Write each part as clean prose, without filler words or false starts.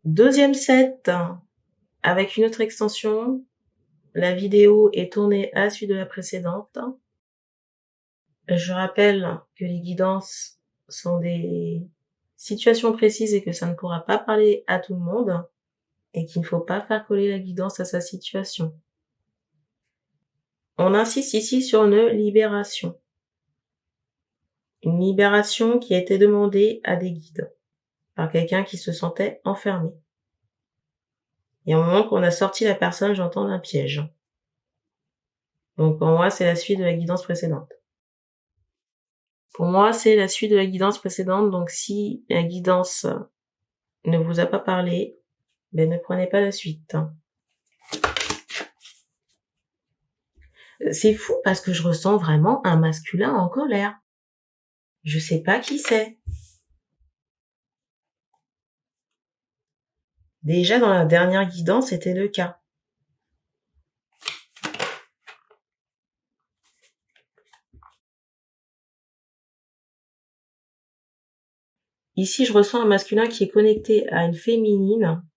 Deuxième set avec une autre extension. La vidéo est tournée à la suite de la précédente. Je rappelle que les guidances sont des situations précises et que ça ne pourra pas parler à tout le monde et qu'il ne faut pas faire coller la guidance à sa situation. On insiste ici sur une libération. Une libération qui a été demandée à des guides par quelqu'un qui se sentait enfermé. Et au moment qu'on a sorti la personne, j'entends un piège. Donc pour moi, c'est la suite de la guidance précédente. Pour moi, c'est la suite de la guidance précédente. Donc si la guidance ne vous a pas parlé, ben ne prenez pas la suite. C'est fou parce que je ressens vraiment un masculin en colère. Je sais pas qui c'est. Déjà dans la dernière guidance, c'était le cas. Ici, je ressens un masculin qui est connecté à une féminine.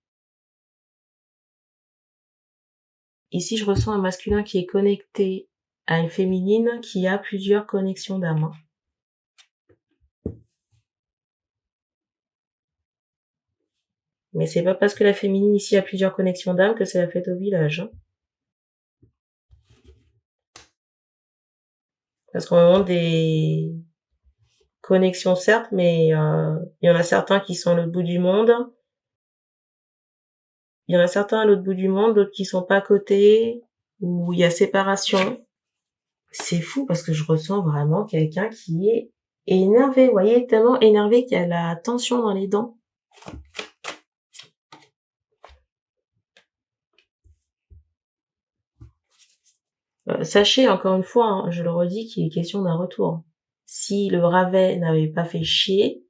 Ici, je ressens un masculin qui est connecté à une féminine qui a plusieurs connexions d'âme. Mais c'est pas parce que la féminine ici a plusieurs connexions d'âme que c'est la fête au village. Parce qu'on me montre des connexions certes, mais il y en a certains qui sont à l'autre bout du monde. Il y en a certains à l'autre bout du monde, d'autres qui sont pas à côté, où il y a séparation. C'est fou parce que je ressens vraiment quelqu'un qui est énervé, vous voyez, tellement énervé qu'il y a la tension dans les dents. Sachez encore une fois, hein, je le redis, qu'il est question d'un retour. Si le Ravet n'avait pas fait chier,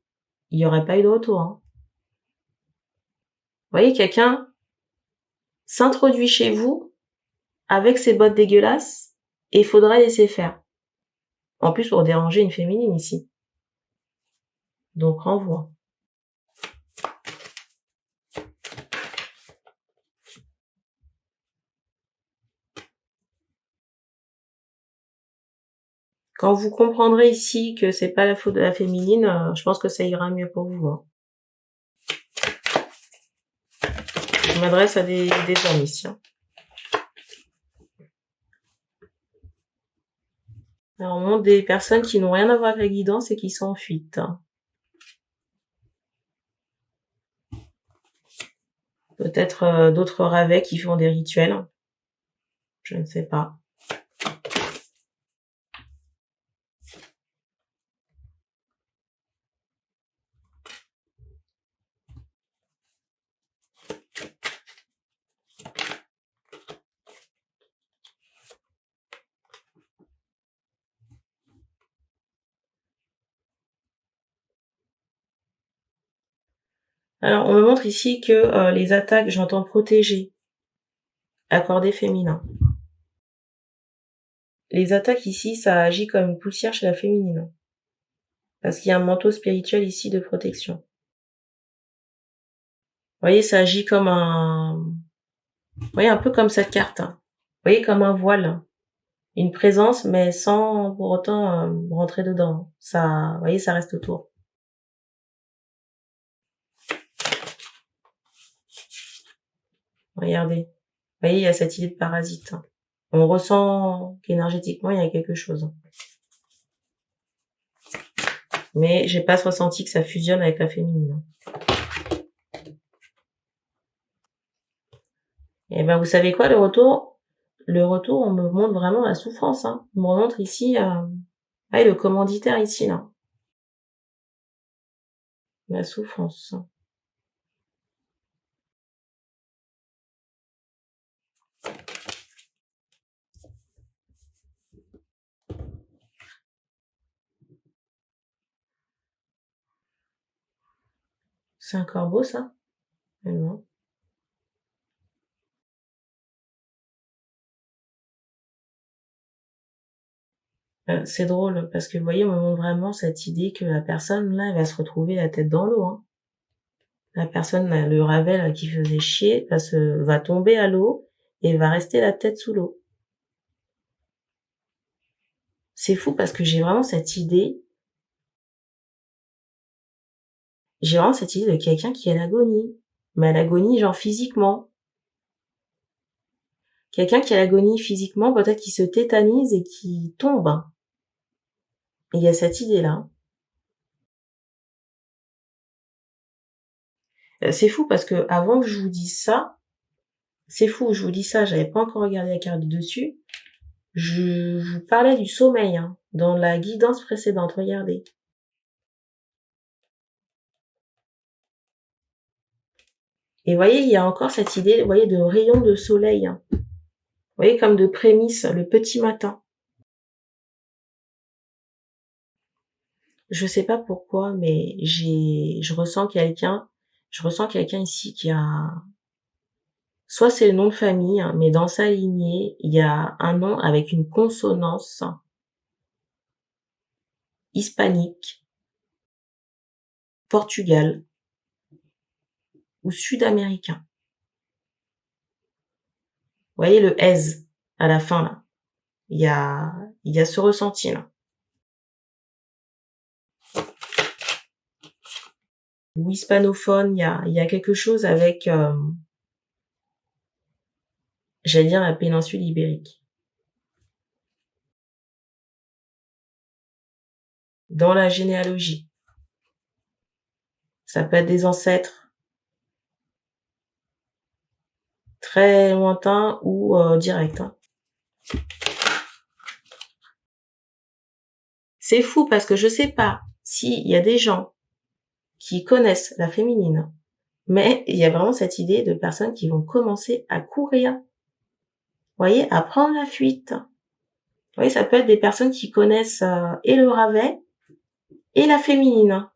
il n'y aurait pas eu de retour. Hein. Vous voyez, quelqu'un s'introduit chez vous avec ses bottes dégueulasses et il faudra laisser faire. En plus, pour déranger une féminine ici. Donc, renvoi. Quand vous comprendrez ici que c'est pas la faute de la féminine, je pense que ça ira mieux pour vous. Hein. Je m'adresse à des hommes ici. Hein. Alors, on montre des personnes qui n'ont rien à voir avec la guidance et qui sont en fuite. Hein. Peut-être d'autres ravets qui font des rituels. Je ne sais pas. Alors, on me montre ici que les attaques, j'entends protéger, accordé féminin. Les attaques ici, ça agit comme une poussière chez la féminine. Parce qu'il y a un manteau spirituel ici de protection. Vous voyez, ça agit comme vous voyez, un peu comme cette carte. Hein. Vous voyez, comme un voile. Une présence, mais sans pour autant rentrer dedans. Ça, vous voyez, ça reste autour. Regardez. Vous voyez, il y a cette idée de parasite. Hein. On ressent qu'énergétiquement, il y a quelque chose. Mais j'ai pas ressenti que ça fusionne avec la féminine. Et ben, vous savez quoi, le retour, on me montre vraiment la souffrance. Hein. On me montre ici, le commanditaire ici, là. La souffrance. C'est un corbeau, ça? Non. C'est drôle, parce que vous voyez, on me montre vraiment cette idée que la personne, là, elle va se retrouver la tête dans l'eau. Hein. La personne, le ravet là, qui faisait chier, va tomber à l'eau et va rester la tête sous l'eau. C'est fou parce que j'ai vraiment cette idée de quelqu'un qui est à l'agonie. Mais à l'agonie, genre physiquement. Quelqu'un qui a l'agonie physiquement, peut-être qu'il se tétanise et qui tombe. Et il y a cette idée-là. C'est fou parce que avant que je vous dise ça, j'avais pas encore regardé la carte dessus. Je vous parlais du sommeil, hein, dans la guidance précédente, regardez. Et voyez, il y a encore cette idée, vous voyez, de rayon de soleil, hein. Vous voyez, comme de prémisse, le petit matin. Je sais pas pourquoi, mais je ressens quelqu'un ici qui a, soit c'est le nom de famille, hein, mais dans sa lignée, il y a un nom avec une consonance hispanique, Portugal ou sud-américain. Vous voyez le "-ez" à la fin, là. Il y a ce ressenti, là. Ou hispanophone, il y a quelque chose avec, j'allais dire la péninsule ibérique. Dans la généalogie. Ça peut être des ancêtres très lointains ou directs, hein. C'est fou parce que je sais pas s'il y a des gens qui connaissent la féminine, mais il y a vraiment cette idée de personnes qui vont commencer à courir. Vous voyez, à prendre la fuite. Vous voyez, ça peut être des personnes qui connaissent et le ravet et la féminine.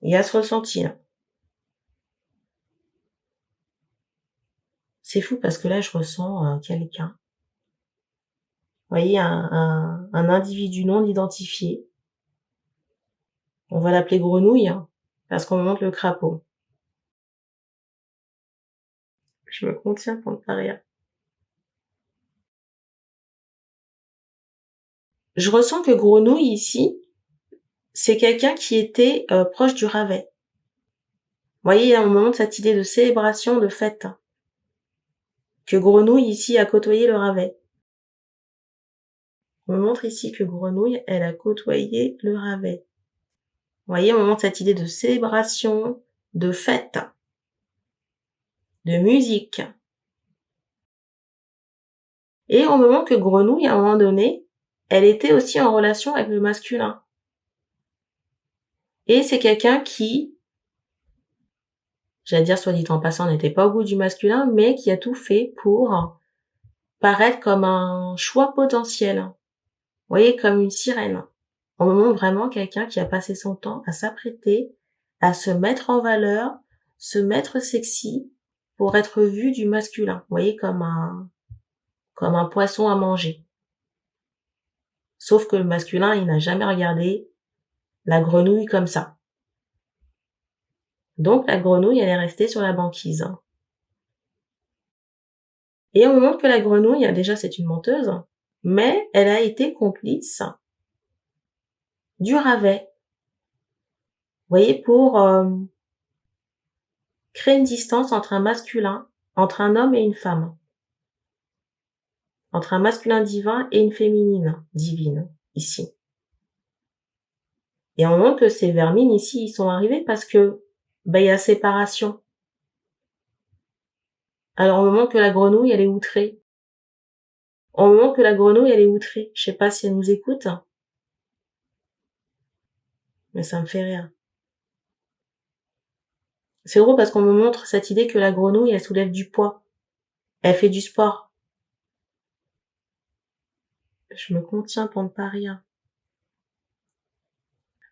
Il y a ce ressenti, hein. C'est fou parce que là, je ressens quelqu'un. Vous voyez, un individu non identifié. On va l'appeler grenouille, hein, parce qu'on me montre le crapaud. Je me contiens pour ne pas rire. Je ressens que grenouille ici, c'est quelqu'un qui était proche du ravet. Vous voyez, on me montre cette idée de célébration, de fête. Que grenouille ici a côtoyé le ravet. On me montre ici que grenouille, elle a côtoyé le ravet. Vous voyez, on me montre cette idée de célébration, de fête, de musique. Et on me montre que grenouille, à un moment donné, elle était aussi en relation avec le masculin. Et c'est quelqu'un qui, j'allais dire soit dit en passant, n'était pas au goût du masculin, mais qui a tout fait pour paraître comme un choix potentiel. Vous voyez, comme une sirène. On me montre vraiment quelqu'un qui a passé son temps à s'apprêter, à se mettre en valeur, se mettre sexy pour être vu du masculin. Vous voyez, comme un poisson à manger. Sauf que le masculin, il n'a jamais regardé la grenouille comme ça. Donc la grenouille, elle est restée sur la banquise. Et on montre que la grenouille, déjà c'est une menteuse, mais elle a été complice du ravet. Vous voyez, pour créer une distance entre un masculin, entre un homme et une femme. Entre un masculin divin et une féminine divine, ici. Et on montre que ces vermines ici, ils sont arrivés parce que, il y a séparation. Alors on me montre que la grenouille, elle est outrée. On me montre que la grenouille, elle est outrée. Je sais pas si elle nous écoute. Mais ça me fait rire. C'est drôle parce qu'on me montre cette idée que la grenouille, elle soulève du poids. Elle fait du sport. Je me contiens pour ne pas rire.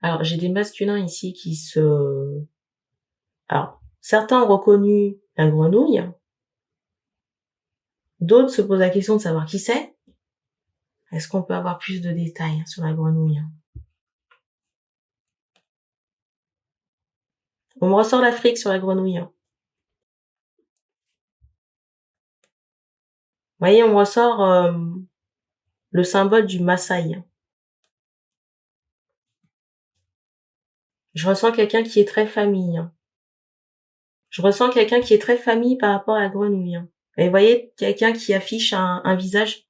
Alors, j'ai des masculins ici alors, certains ont reconnu la grenouille. D'autres se posent la question de savoir qui c'est. Est-ce qu'on peut avoir plus de détails sur la grenouille? On me ressort l'Afrique sur la grenouille. Vous voyez, on me ressort le symbole du Maasai. Je ressens quelqu'un qui est très famille. Je ressens quelqu'un qui est très famille par rapport à la grenouille. Et vous voyez, quelqu'un qui affiche un visage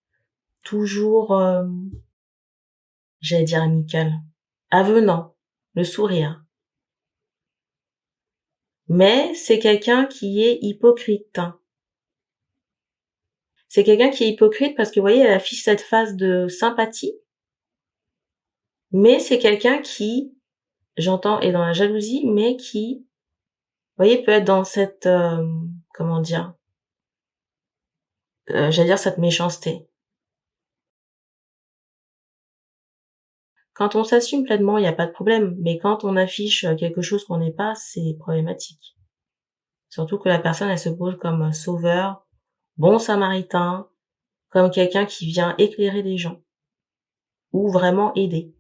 toujours, j'allais dire amical, avenant, le sourire. Mais c'est quelqu'un qui est hypocrite. C'est quelqu'un qui est hypocrite parce que vous voyez, elle affiche cette phase de sympathie. Mais c'est quelqu'un qui, j'entends, est dans la jalousie, mais qui, vous voyez, peut être dans cette, comment dire, j'allais dire cette méchanceté. Quand on s'assume pleinement, il n'y a pas de problème. Mais quand on affiche quelque chose qu'on n'est pas, c'est problématique. Surtout que la personne, elle se pose comme sauveur, bon samaritain, comme quelqu'un qui vient éclairer les gens. Ou vraiment aider.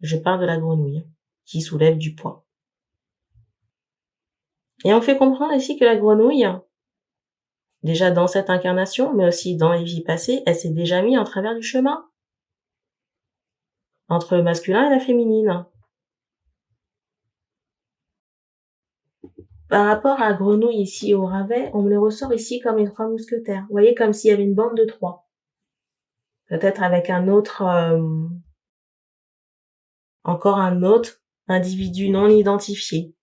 Je parle de la grenouille, qui soulève du poids. Et on fait comprendre ici que la grenouille, déjà dans cette incarnation, mais aussi dans les vies passées, elle s'est déjà mise en travers du chemin. Entre le masculin et la féminine. Par rapport à grenouille ici au Ravet, on me les ressort ici comme les 3 mousquetaires. Vous voyez, comme s'il y avait une bande de 3. Peut-être avec un autre, encore un autre individu non identifié.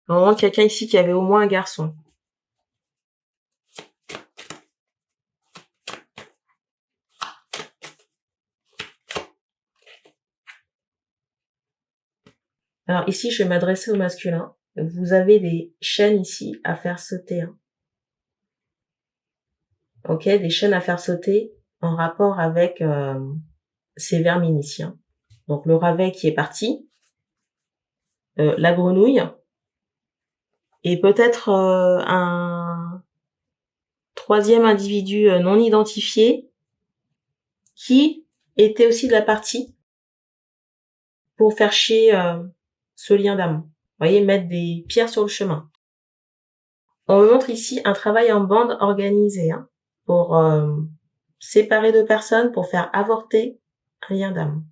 Vraiment quelqu'un ici qui avait au moins un garçon. Alors ici, je vais m'adresser au masculin. Vous avez des chaînes ici à faire sauter. Ok, des chaînes à faire sauter en rapport avec ces vermines ici. Donc le Ravet qui est parti, la grenouille, et peut-être un troisième individu non identifié qui était aussi de la partie pour faire chier ce lien d'amour. Vous voyez, mettre des pierres sur le chemin. On me montre ici un travail en bande organisé pour séparer deux personnes, pour faire avorter un lien d'amour.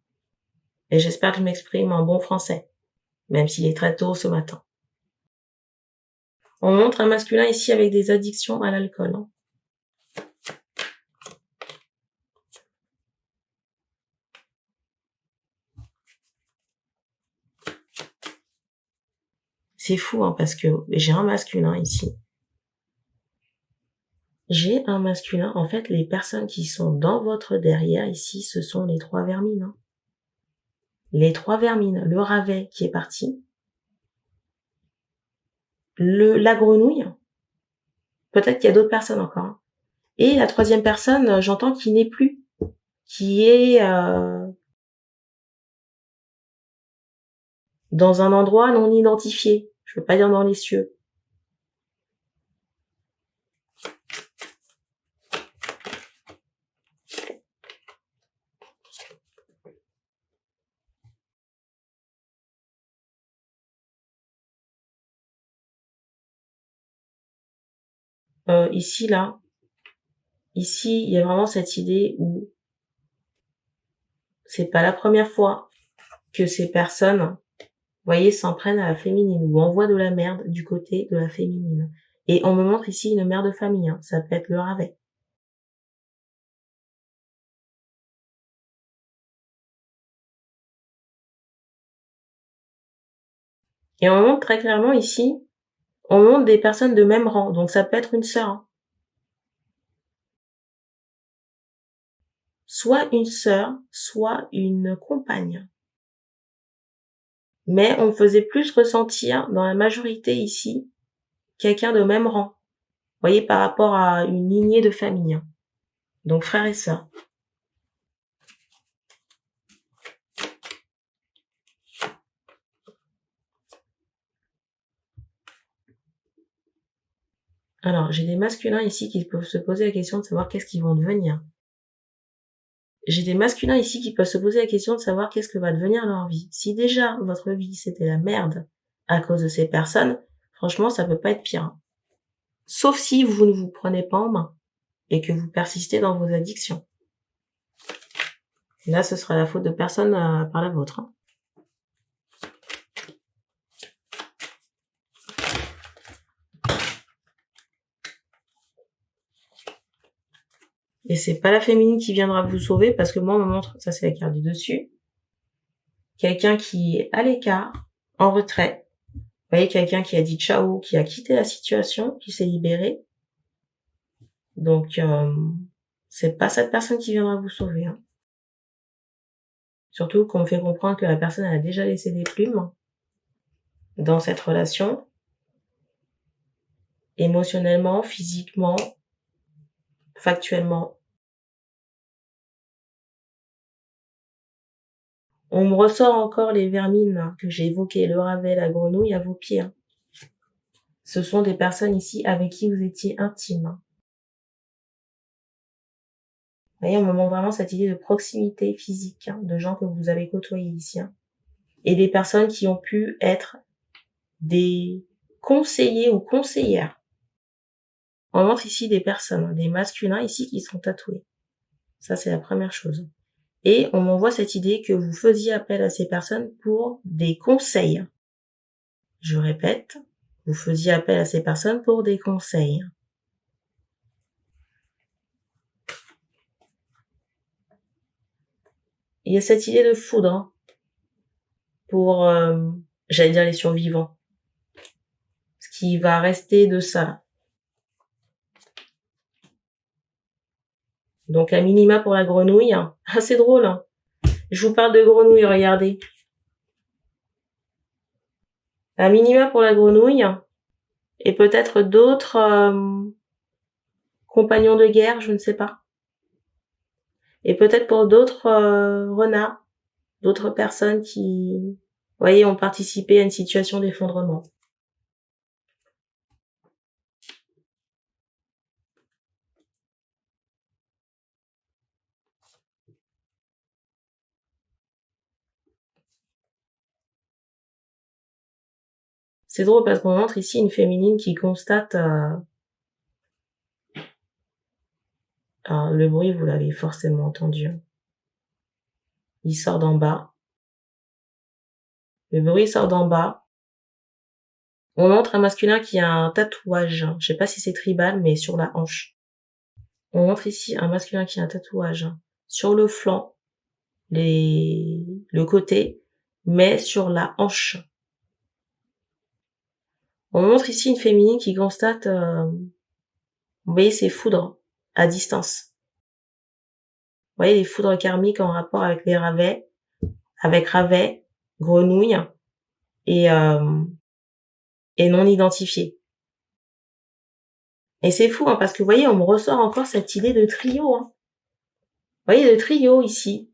Et j'espère que je m'exprime en bon français, même s'il est très tôt ce matin. On me montre un masculin ici avec des addictions à l'alcool. C'est fou parce que j'ai un masculin ici. J'ai un masculin. En fait, les personnes qui sont dans votre derrière ici, ce sont les 3 vermines. Les 3 vermines. Le Ravet qui est parti. La grenouille. Peut-être qu'il y a d'autres personnes encore. Et la 3e personne, j'entends qui n'est plus. Qui est dans un endroit non identifié. Je veux pas dire dans les cieux. Ici, là. Ici, il y a vraiment cette idée où c'est pas la première fois que ces personnes, vous voyez, s'en prennent à la féminine ou envoient de la merde du côté de la féminine. Et on me montre ici une mère de famille, ça peut être le Ravet. Et on me montre très clairement ici, on me montre des personnes de même rang, donc ça peut être une sœur. Soit une sœur, soit une compagne. Mais on me faisait plus ressentir, dans la majorité ici, quelqu'un de même rang. Vous voyez, par rapport à une lignée de famille. Donc frère et sœur. Alors, j'ai des masculins ici qui peuvent se poser la question de savoir qu'est-ce qu'ils vont devenir. j'ai des masculins ici qui peuvent se poser la question de savoir qu'est-ce que va devenir leur vie. Si déjà votre vie c'était la merde à cause de ces personnes, franchement ça peut pas être pire. Sauf si vous ne vous prenez pas en main et que vous persistez dans vos addictions. Là ce sera la faute de personne par la vôtre. Et c'est pas la féminine qui viendra vous sauver parce que moi on me montre, ça c'est la carte du dessus, quelqu'un qui est à l'écart, en retrait. Vous voyez, quelqu'un qui a dit ciao, qui a quitté la situation, qui s'est libéré. Donc c'est pas cette personne qui viendra vous sauver. Surtout qu'on me fait comprendre que la personne elle a déjà laissé des plumes dans cette relation, émotionnellement, physiquement, factuellement. On me ressort encore les vermines que j'ai évoquées, le ravet, la grenouille à vos pieds. Ce sont des personnes ici avec qui vous étiez intime. Vous voyez, on me montre vraiment cette idée de proximité physique, de gens que vous avez côtoyés ici. Et des personnes qui ont pu être des conseillers ou conseillères. On montre ici des personnes, des masculins ici qui sont tatoués. Ça, c'est la première chose. Et on m'envoie cette idée que vous faisiez appel à ces personnes pour des conseils. Je répète, vous faisiez appel à ces personnes pour des conseils. Il y a cette idée de foudre pour, j'allais dire les survivants. Ce qui va rester de ça. Donc, à minima pour la grenouille. Ah, c'est drôle, hein. Je vous parle de grenouille, regardez. À minima pour la grenouille. Et peut-être d'autres compagnons de guerre, je ne sais pas. Et peut-être pour d'autres renards, d'autres personnes qui, vous voyez, ont participé à une situation d'effondrement. C'est drôle parce qu'on montre ici une féminine qui constate... Alors, le bruit, vous l'avez forcément entendu. Il sort d'en bas. Le bruit sort d'en bas. On montre un masculin qui a un tatouage. Je sais pas si c'est tribal, mais sur la hanche. On montre ici un masculin qui a un tatouage sur le flanc, le côté, mais sur la hanche. On montre ici une féminine qui constate, vous voyez, ces foudres à distance. Vous voyez, les foudres karmiques en rapport avec les ravets, avec ravet, grenouille et non identifiés. Et c'est fou, parce que vous voyez, on me ressort encore cette idée de trio. Vous voyez, le trio ici.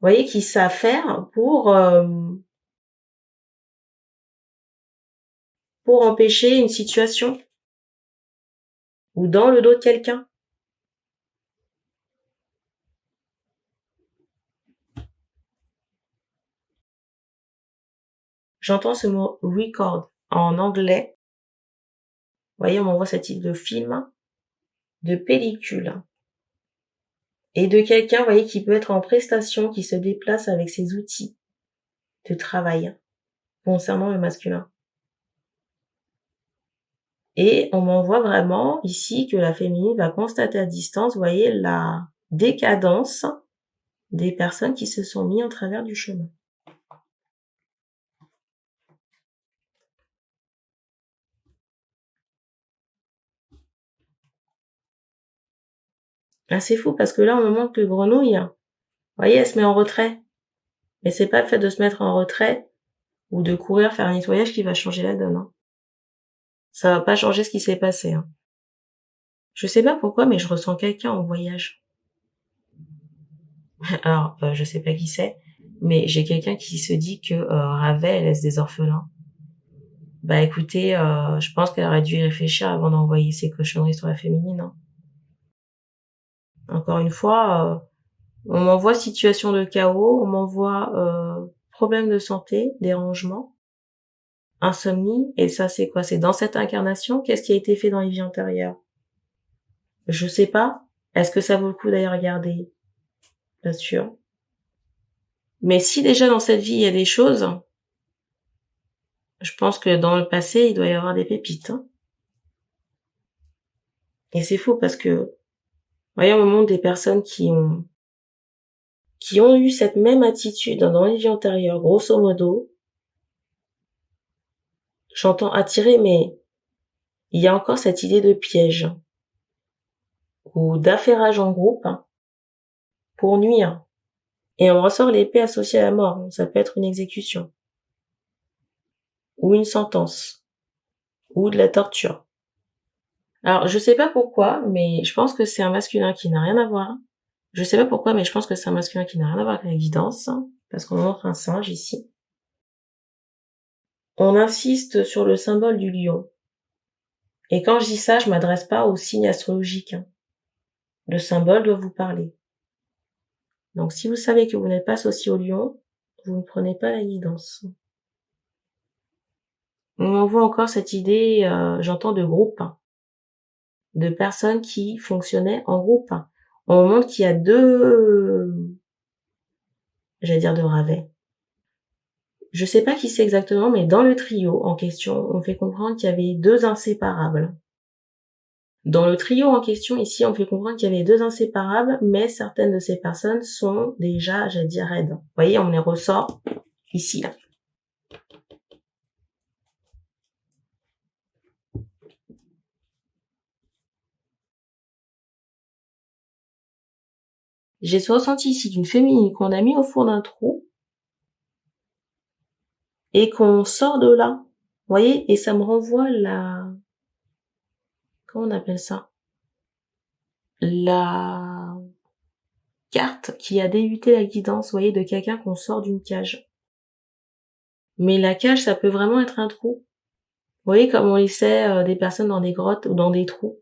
Vous voyez, qui savent faire pour empêcher une situation ou dans le dos de quelqu'un. J'entends ce mot record en anglais. Vous voyez, on m'envoie cette idée de film, de pellicule. Et de quelqu'un, vous voyez, qui peut être en prestation, qui se déplace avec ses outils de travail concernant le masculin. Et on m'envoie vraiment ici que la féminine va constater à distance, vous voyez, la décadence des personnes qui se sont mis en travers du chemin. Ah, c'est fou parce que là, on me montre que grenouille, vous voyez, elle se met en retrait. Mais c'est pas le fait de se mettre en retrait ou de courir faire un nettoyage qui va changer la donne. Ça va pas changer ce qui s'est passé. Je sais pas pourquoi, mais je ressens quelqu'un en voyage. Alors, je sais pas qui c'est, mais j'ai quelqu'un qui se dit que Ravel elle laisse des orphelins. Bah écoutez, je pense qu'elle aurait dû y réfléchir avant d'envoyer ces cochonneries sur la féminine. Encore une fois, on m'envoie situation de chaos, on m'envoie problème de santé, dérangement, insomnie, et ça c'est quoi? C'est dans cette incarnation, qu'est-ce qui a été fait dans les vies antérieures? Je sais pas. Est-ce que ça vaut le coup d'aller regarder? Pas sûr. Mais si déjà dans cette vie il y a des choses, je pense que dans le passé il doit y avoir des pépites. Hein. Et c'est fou parce que, voyez, on me montre des personnes qui ont eu cette même attitude dans les vies antérieures, grosso modo. J'entends attirer, mais il y a encore cette idée de piège ou d'affairage en groupe pour nuire. Et on ressort l'épée associée à la mort. Ça peut être une exécution ou une sentence ou de la torture. Alors, je sais pas pourquoi, mais je pense que c'est un masculin qui n'a rien à voir. Je sais pas pourquoi, mais je pense que c'est un masculin qui n'a rien à voir avec la guidance, parce qu'on montre un singe ici. On insiste sur le symbole du lion. Et quand je dis ça, je m'adresse pas au signe astrologique. Le symbole doit vous parler. Donc, si vous savez que vous n'êtes pas associé au lion, vous ne prenez pas la guidance. On voit encore cette idée, j'entends, de groupe, de personnes qui fonctionnaient en groupe. On montre qu'il y a deux Ravet. Je sais pas qui c'est exactement, mais dans le trio en question, on fait comprendre qu'il y avait deux inséparables. Dans le trio en question, ici, on fait comprendre qu'il y avait deux inséparables, mais certaines de ces personnes sont déjà, raides. Vous voyez, on les ressort ici, là. J'ai ce ressenti ici d'une féminine qu'on a mis au fond d'un trou et qu'on sort de là. Vous voyez, et ça me renvoie comment on appelle ça? La carte qui a débuté la guidance, vous voyez, de quelqu'un qu'on sort d'une cage. Mais la cage, ça peut vraiment être un trou. Vous voyez, comme on laissait des personnes dans des grottes ou dans des trous,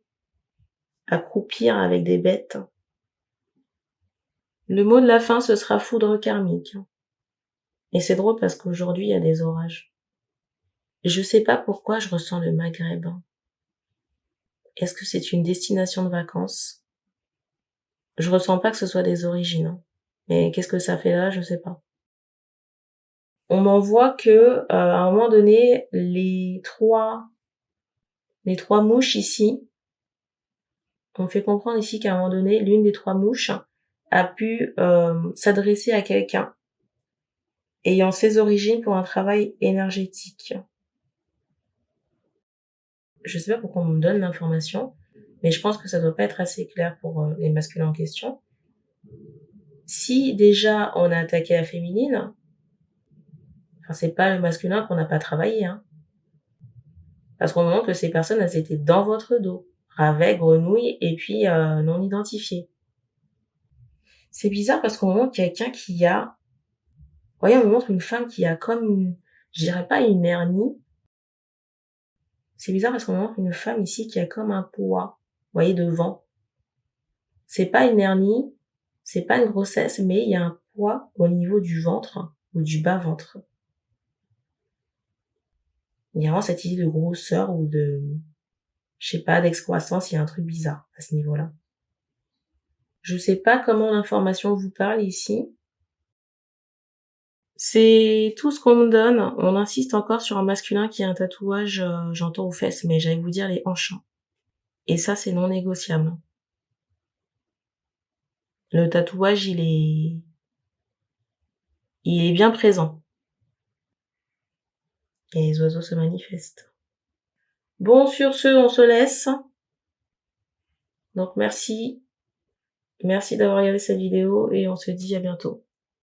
accroupir avec des bêtes. Le mot de la fin, ce sera foudre karmique. Et c'est drôle parce qu'aujourd'hui, il y a des orages. Je sais pas pourquoi je ressens le Maghreb. Est-ce que c'est une destination de vacances? Je ressens pas que ce soit des origines. Mais qu'est-ce que ça fait là? Je sais pas. On m'envoie que, à un moment donné, les trois mouches ici, on fait comprendre ici qu'à un moment donné, l'une des trois mouches a pu s'adresser à quelqu'un ayant ses origines pour un travail énergétique. Je sais pas pourquoi on me donne l'information, mais je pense que ça doit pas être assez clair pour les masculins en question. Si déjà on a attaqué la féminine, enfin c'est pas le masculin qu'on n'a pas travaillé, hein. Parce qu'on montre que ces personnes, elles étaient dans votre dos. Ravet, grenouille, et puis non identifiées. C'est bizarre parce qu'on montre quelqu'un qui a... Vous voyez, on montre une femme qui a comme je dirais pas une hernie. C'est bizarre parce qu'on montre une femme ici qui a comme un poids, vous voyez, devant. C'est pas une hernie, c'est pas une grossesse, mais il y a un poids au niveau du ventre ou du bas-ventre. Il y a vraiment cette idée de grosseur ou de, je sais pas, d'excroissance, il y a un truc bizarre à ce niveau-là. Je sais pas comment l'information vous parle ici. C'est tout ce qu'on me donne. On insiste encore sur un masculin qui a un tatouage, j'entends aux fesses, mais j'allais vous dire les hanches. Et ça, c'est non négociable. Le tatouage, il est bien présent. Et les oiseaux se manifestent. Bon, sur ce, on se laisse. Donc merci. Merci d'avoir regardé cette vidéo et on se dit à bientôt.